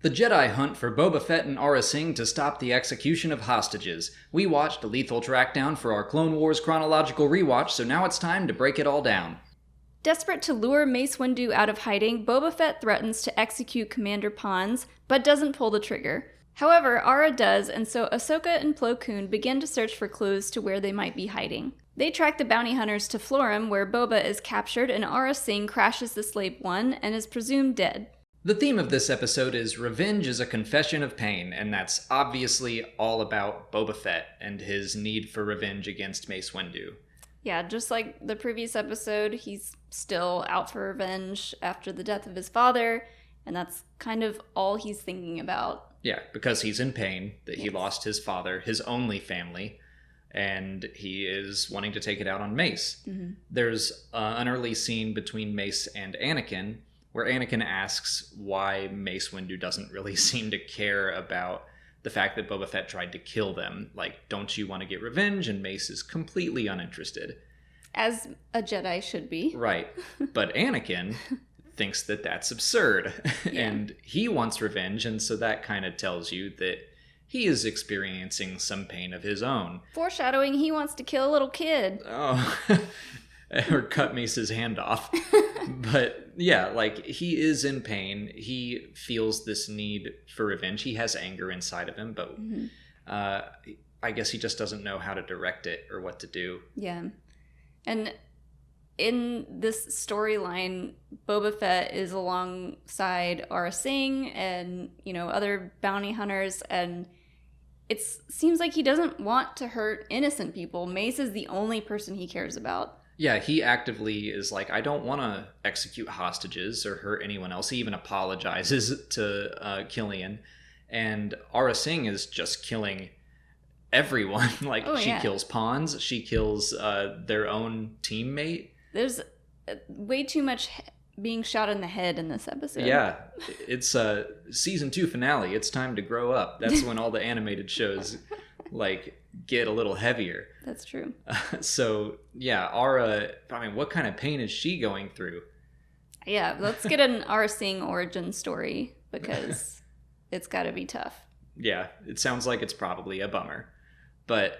The Jedi hunt for Boba Fett and Aurra to stop the execution of hostages. We watched Lethal Trackdown for our Clone Wars Chronological Rewatch, so now it's time to break it all down. Desperate to lure Mace Windu out of hiding, Boba Fett threatens to execute Commander Pons, but doesn't pull the trigger. However, Aurra does, and so Ahsoka and Plo Koon begin to search for clues to where they might be hiding. They track the bounty hunters to Florham, where Boba is captured, and Aurra Sing crashes the Slave One and is presumed dead. The theme of this episode is revenge is a confession of pain, and that's obviously all about Boba Fett and his need for revenge against Mace Windu. Yeah, just like the previous episode, he's still out for revenge after the death of his father, and that's kind of all he's thinking about. Yeah, because he's in pain that he lost his father, his only family, and he is wanting to take it out on Mace. Mm-hmm. There's an early scene between Mace and Anakin, where Anakin asks why Mace Windu doesn't really seem to care about the fact that Boba Fett tried to kill them. Like, don't you want to get revenge? And Mace is completely uninterested. As a Jedi should be. Right. But Anakin thinks that that's absurd. Yeah. And he wants revenge, and so that kind of tells you that he is experiencing some pain of his own. Foreshadowing, he wants to kill a little kid. Oh, or cut Mace's hand off. But yeah, like, he is in pain. He feels this need for revenge. He has anger inside of him, but I guess he just doesn't know how to direct it or what to do. Yeah. And in this storyline, Boba Fett is alongside Aurra Sing and, other bounty hunters, and it seems like he doesn't want to hurt innocent people. Mace is the only person he cares about. Yeah, he actively is like, I don't want to execute hostages or hurt anyone else. He even apologizes to Killian. And Aurra Sing is just killing everyone. She kills Pons. She kills their own teammate. There's way too much being shot in the head in this episode. Yeah, it's season 2 finale. It's time to grow up. That's when all the animated shows get a little heavier. That's true. So yeah, Aurra, what kind of pain is she going through? Yeah, let's get an Aurra Sing origin story, because it's got to be tough. Yeah, it sounds like it's probably a bummer. But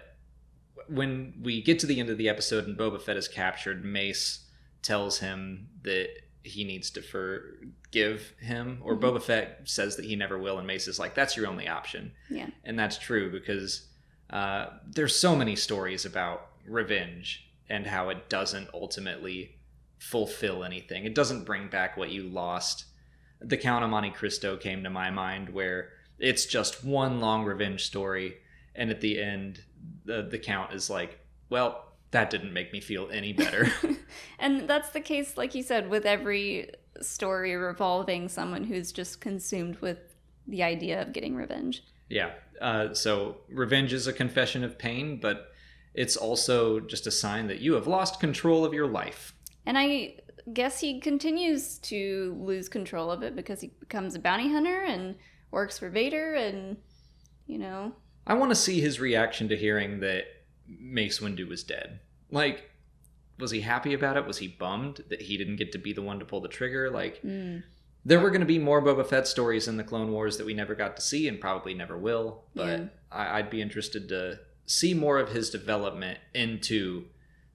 when we get to the end of the episode and Boba Fett is captured, Mace tells him that he needs to forgive him, or Boba Fett says that he never will, and Mace is like, that's your only option. Yeah. And that's true, because there's so many stories about revenge and how it doesn't ultimately fulfill anything. It doesn't bring back what you lost. The Count of Monte Cristo came to my mind, where it's just one long revenge story, and at the end, the Count is like, well, that didn't make me feel any better. And that's the case, like you said, with every story revolving someone who's just consumed with the idea of getting revenge. Yeah. So revenge is a confession of pain, but it's also just a sign that you have lost control of your life. And I guess he continues to lose control of it because he becomes a bounty hunter and works for Vader and, I want to see his reaction to hearing that Mace Windu was dead. Was he happy about it? Was he bummed that he didn't get to be the one to pull the trigger? There were going to be more Boba Fett stories in the Clone Wars that we never got to see and probably never will. But yeah. I'd be interested to see more of his development into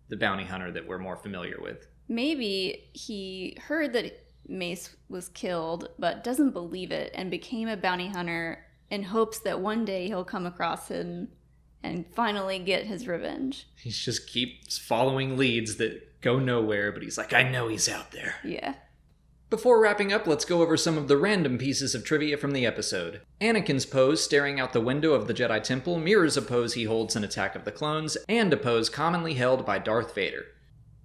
the bounty hunter that we're more familiar with. Maybe he heard that Mace was killed, but doesn't believe it and became a bounty hunter in hopes that one day he'll come across him and finally get his revenge. He just keeps following leads that go nowhere, but he's like, I know he's out there. Yeah. Before wrapping up, let's go over some of the random pieces of trivia from the episode. Anakin's pose staring out the window of the Jedi Temple mirrors a pose he holds in Attack of the Clones, and a pose commonly held by Darth Vader.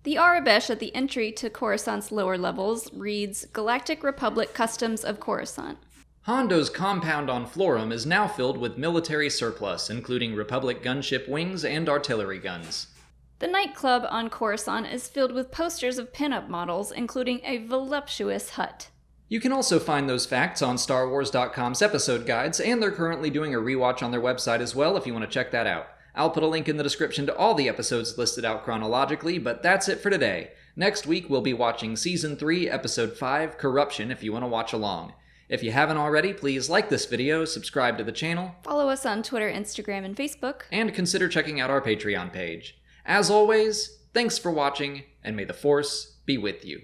The Arabesh at the entry to Coruscant's lower levels reads, Galactic Republic Customs of Coruscant. Hondo's compound on Florham is now filled with military surplus, including Republic gunship wings and artillery guns. The nightclub on Coruscant is filled with posters of pinup models, including a voluptuous hut. You can also find those facts on StarWars.com's episode guides, and they're currently doing a rewatch on their website as well if you want to check that out. I'll put a link in the description to all the episodes listed out chronologically, but that's it for today. Next week, we'll be watching Season 3, Episode 5, Corruption, if you want to watch along. If you haven't already, please like this video, subscribe to the channel, Follow us on Twitter, Instagram, and Facebook. and consider checking out our Patreon page. As always, thanks for watching, and may the Force be with you.